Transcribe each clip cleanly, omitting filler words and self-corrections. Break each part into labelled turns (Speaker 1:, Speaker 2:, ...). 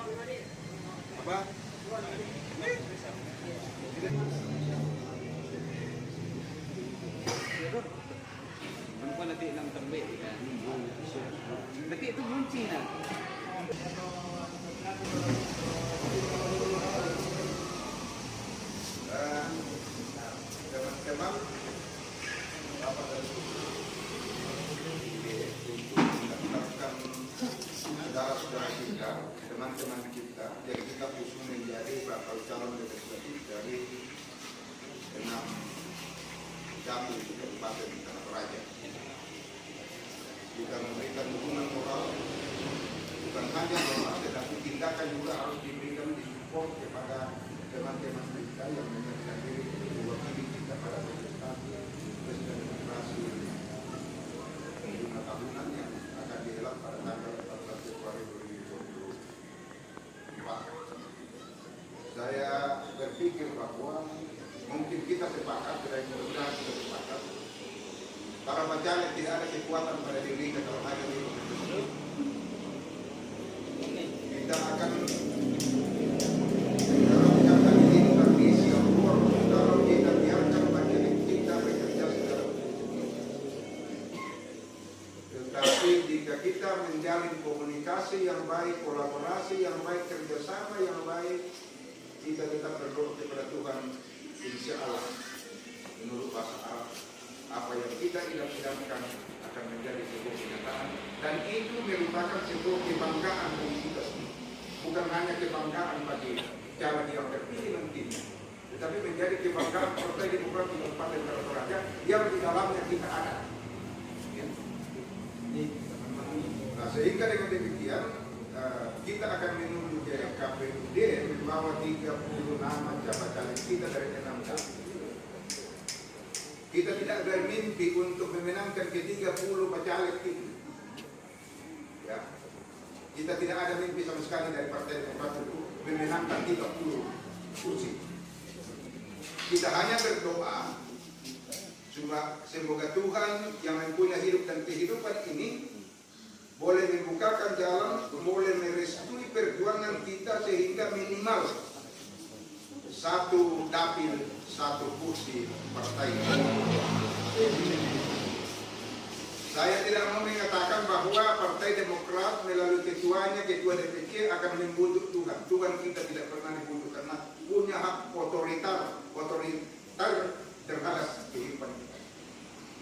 Speaker 1: Apa? Ano pa nanti ng tambi? Nanti itu kunci na. Teman-teman, apa tadi? Mendaftarkan saudara-saudara kita, teman-teman kita, jadi kita usung menjadi bakal calon legislatif dari 6 dapil di Kabupaten Tanah Toraja. Kita memberikan dukungan moral, bukan hanya moral, tetapi tindakan juga harus diberikan di support kepada teman-teman kita yang menyatakan diri mewakili kita pada kontestasi Presiden Demokrasi 5 tahunan yang akan dihelat pada tanggal 14 Februari 2024. Saya berpikir bahwa mungkin kita sepakat, dari mudah-mudahan kita sepakat. Para bacaan tidak ada kekuatan pada diri kita kalau ada di tersebut. Kita akan kalau kita biarkan bacaan kita bekerja secara tetapi jika kita menjalin komunikasi yang baik, kolaborasi yang baik, kerjasama yang baik, kita tetap berdoa kepada Tuhan. Insya Allah, menurut bahasa Arab, apa yang kita idam-idamkan akan menjadi sebuah kenyataan, dan itu merupakan sebuah kebanggaan bagi kita semua. Bukan hanya kebanggaan bagi cara dia terpilih nantinya, tetapi menjadi kebanggaan Partai Demokrat di Kabupaten Tanah Toraja yang di dalamnya kita ada. Ya. Nah, sehingga dengan demikian kita akan menuju ke KPUD membawa 30 nama jabatan kita dari 6 dapil. Kita tidak bermimpi untuk memenangkan ke-30 bacalek itu. Ya. Kita tidak ada mimpi sama sekali dari Partai Demokrat itu memenangkan 30 kursi. Kita hanya berdoa semoga Tuhan yang mempunyai hidup dan kehidupan ini boleh membukakan jalan, boleh merestui perjuangan kita sehingga minimal 1 dapil 1 kursi partai. Saya tidak mau mengatakan bahwa Partai Demokrat melalui ketuanya, ketua DPC akan membujuk Tuhan. Tuhan kita tidak pernah dibujuk karena punya hak otoriter terhadap kehidupan kita.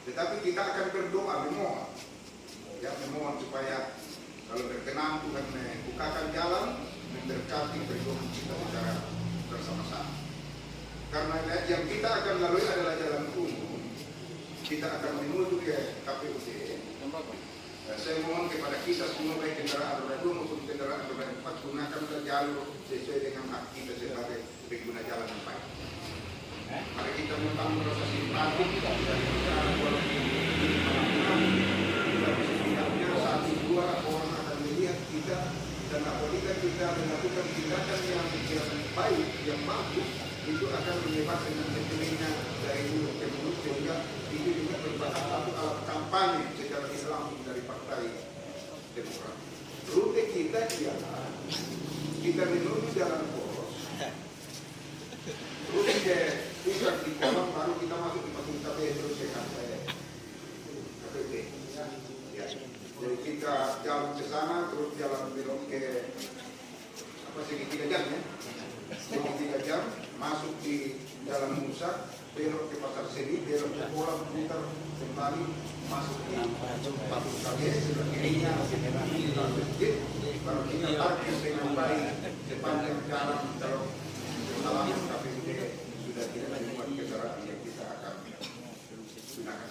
Speaker 1: Tetapi kita akan berdoa, memohon. Ya, memohon supaya kalau berkenan Tuhan membukakan jalan, memberkati perjuangan kita secara bersama-sama. Karena yang kita akan lalui adalah jalan umum. Kita akan menuju ke KPUD. Saya mohon kepada kita semua, baik kendaraan roda 2 maupun kendaraan roda 4, gunakanlah jalur sesuai dengan hak kita sebagai pengguna jalan yang baik. Mari kita membangun rasa simpati dari kendaraan setidaknya 1-2 orang akan melihat kita, dan apabila kita melakukan tindakan yang baik, yang bagus, itu akan menyebabkan sentimennya dari mulut ke mulut, sehingga itu juga merupakan satu alat kampanye secara Islam dari Partai Demokrat. Rute kita ialah kita menuju jalan poros, rute ke pusat di kolom, baru kita masuk di Patung Tabe terus ke KPUD. Ya. Jadi kita jalan ke sana, terus jalan belok ke segitiga jam ya. Segitiga jam, masuk di Jalan Musa, belok ke Pasar Seni, belok ke Bolang, putar kembali, masuk di Patung Tabe, sebelah kirinya di masjid, baru kita parkir dengan baik sepanjang jalan. Kalau halaman KPUD sudah tidak membuat kendaraan yang kita akan gunakan.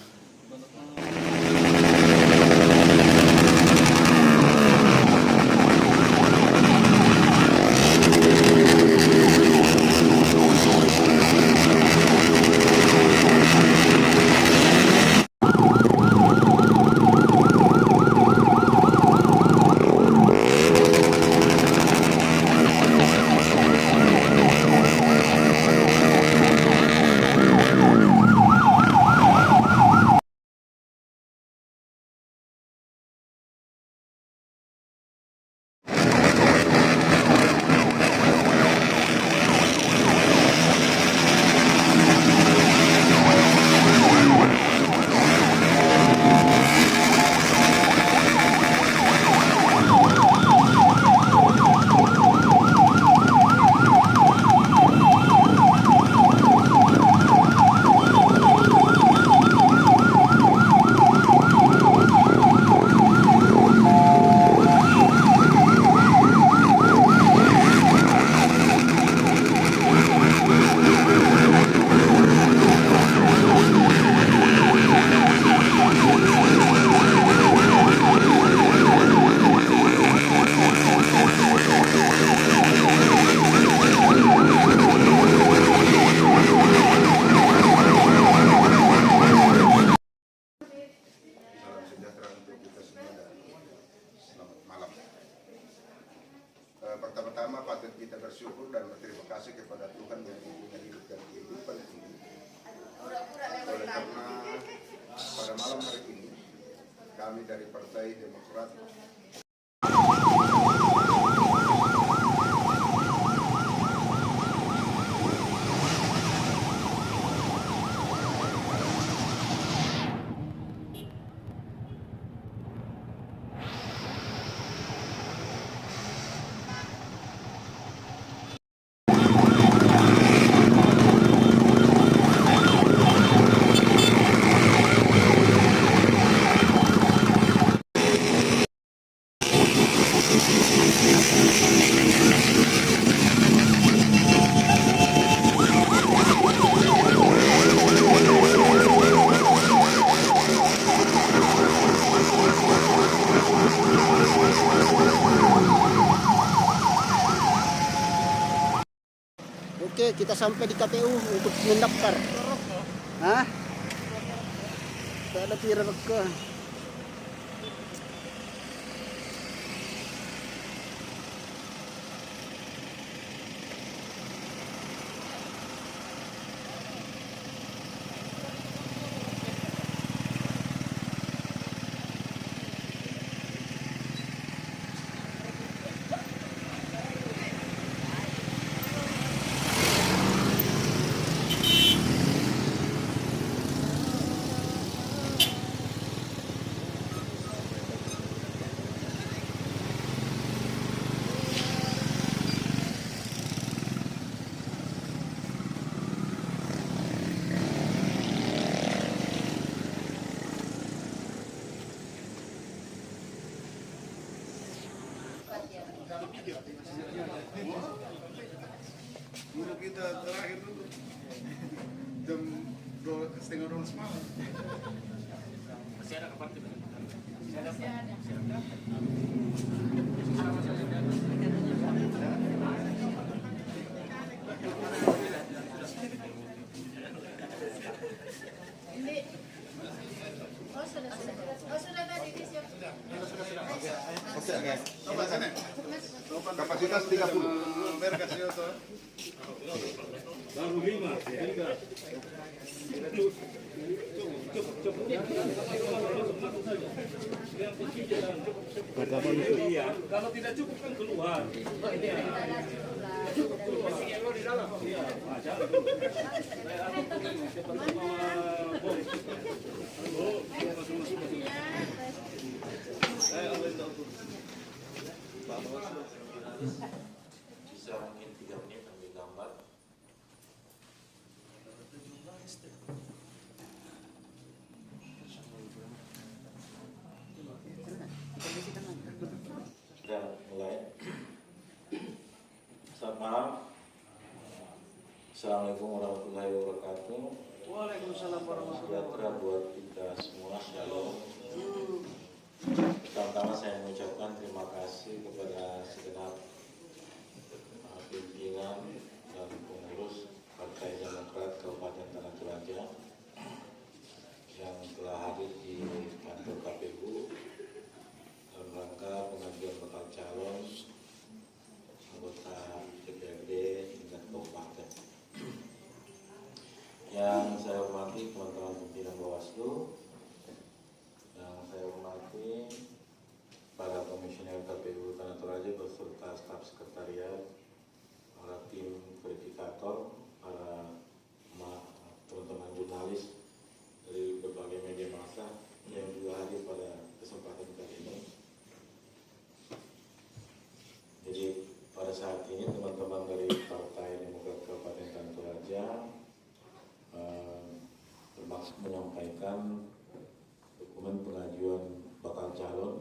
Speaker 1: pertama-tama patut kita bersyukur dan berterima kasih kepada Tuhan yang punya hidup dan kehidupan ini. Oleh karena pada malam hari ini kami dari Partai Demokrat
Speaker 2: Oke, kita sampai di KPU untuk mendaftar. Hah? Tak ada pira ke.
Speaker 3: Dulu kita terakhir dulu jam 2:30 malam. Masih ada kapan kita? Masih ada.
Speaker 4: Sudah tadi disiap.
Speaker 1: kapasitas 30.
Speaker 3: Berkas itu.
Speaker 5: Baru 5, 3. Iya, kalau tidak cukup kan keluar. Cukup keluar. Di dalam. Iya, jalan dulu.
Speaker 6: Bisa mungkin 3 menit ambil gambar. Dan mulai. Selamat malam. Assalamualaikum warahmatullahi wabarakatuh.
Speaker 2: Waalaikumsalam warahmatullahi
Speaker 6: Sejahtera buat kita semua. Shalom. Pertama-tama saya mengucapkan terima kasih kepada segenap pimpinan dan pengurus Partai Demokrat Kabupaten Tanah Toraja yang telah hadir di kantor KPU dalam rangka pengajuan bakal calon anggota DPRD tingkat kabupaten. Yang saya hormati teman-teman pimpinan Bawaslu, yang saya hormati para komisioner KPU Tanah Toraja beserta staf sekretariat, para tim verifikator, para teman-teman jurnalis dari berbagai media massa yang juga hadir pada kesempatan kali ini. Jadi pada saat ini teman-teman dari Partai Demokrat Kabupaten Tanah Toraja termasuk menyampaikan dokumen pengajuan bakal calon.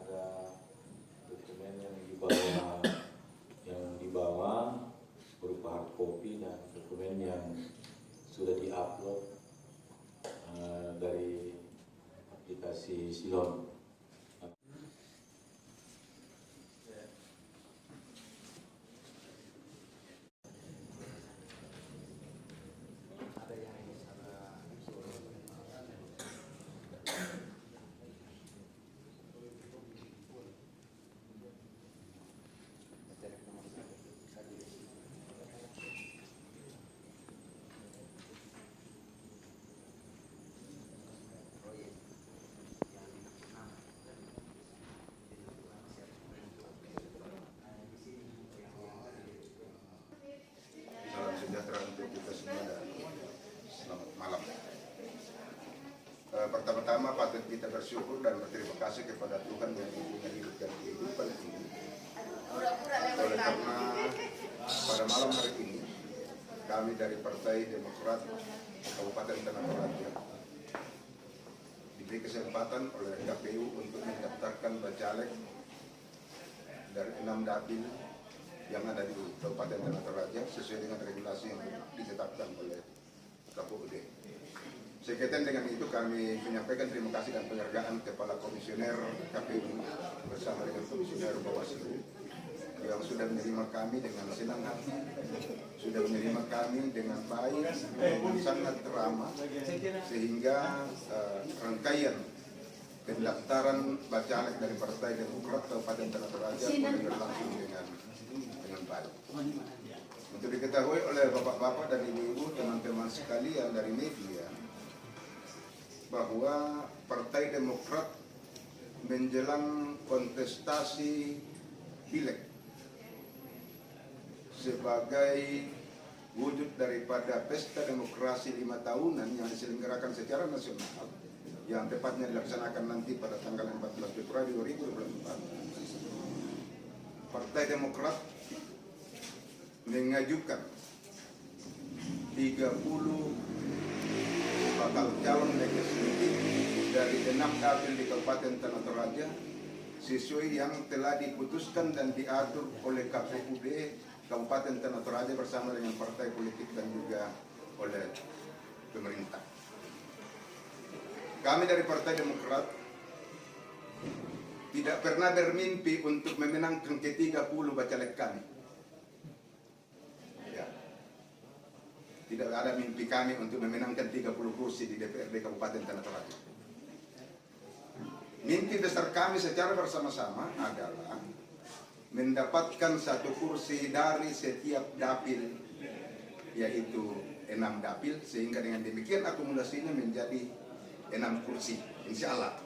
Speaker 6: Ada dokumen yang dibawa berupa hard copy dan dokumen yang sudah diupload dari aplikasi Silon.
Speaker 1: bersyukur dan berterima kasih kepada Tuhan yang mempunyai hidup dan kehidupan ini.
Speaker 4: Pura-pura lewat
Speaker 1: Oleh
Speaker 4: tadi.
Speaker 1: karena pada malam hari ini kami dari Partai Demokrat Kabupaten Tanah Toraja diberi kesempatan oleh KPU untuk mendaftarkan bacalek dari 6 dapil yang ada di Kabupaten Tanah Toraja sesuai dengan regulasi yang ditetapkan oleh KPUD. Sekaitan dengan itu kami menyampaikan terima kasih dan penghargaan kepada Komisioner KPU bersama dengan Komisioner Bawaslu yang sudah menerima kami dengan senang hati, sudah menerima kami dengan baik, dengan sangat ramah, sehingga rangkaian pendaftaran bacalek dari Partai Demokrat Kabupaten Tanah Toraja boleh berlangsung dengan baik. Untuk diketahui oleh bapak-bapak dan ibu-ibu, teman-teman sekalian dari media, bahwa Partai Demokrat menjelang kontestasi pileg sebagai wujud daripada pesta demokrasi 5 tahunan yang diselenggarakan secara nasional yang tepatnya dilaksanakan nanti pada tanggal 14 Februari 2024. Partai Demokrat mengajukan 30 bakal calon legislatif dari 6 dapil di Kabupaten Tanah Toraja sesuai yang telah diputuskan dan diatur oleh KPUD Kabupaten Tanah Toraja bersama dengan partai politik dan juga oleh pemerintah. Kami dari Partai Demokrat tidak pernah bermimpi untuk memenangkan ke-30 bacalek kami. Ya. Tidak ada mimpi kami untuk memenangkan 30 kursi di DPRD Kabupaten Tanah Toraja. Mimpi besar kami secara bersama-sama adalah mendapatkan 1 kursi dari setiap dapil, yaitu 6 dapil, sehingga dengan demikian akumulasinya menjadi 6 kursi, insya Allah.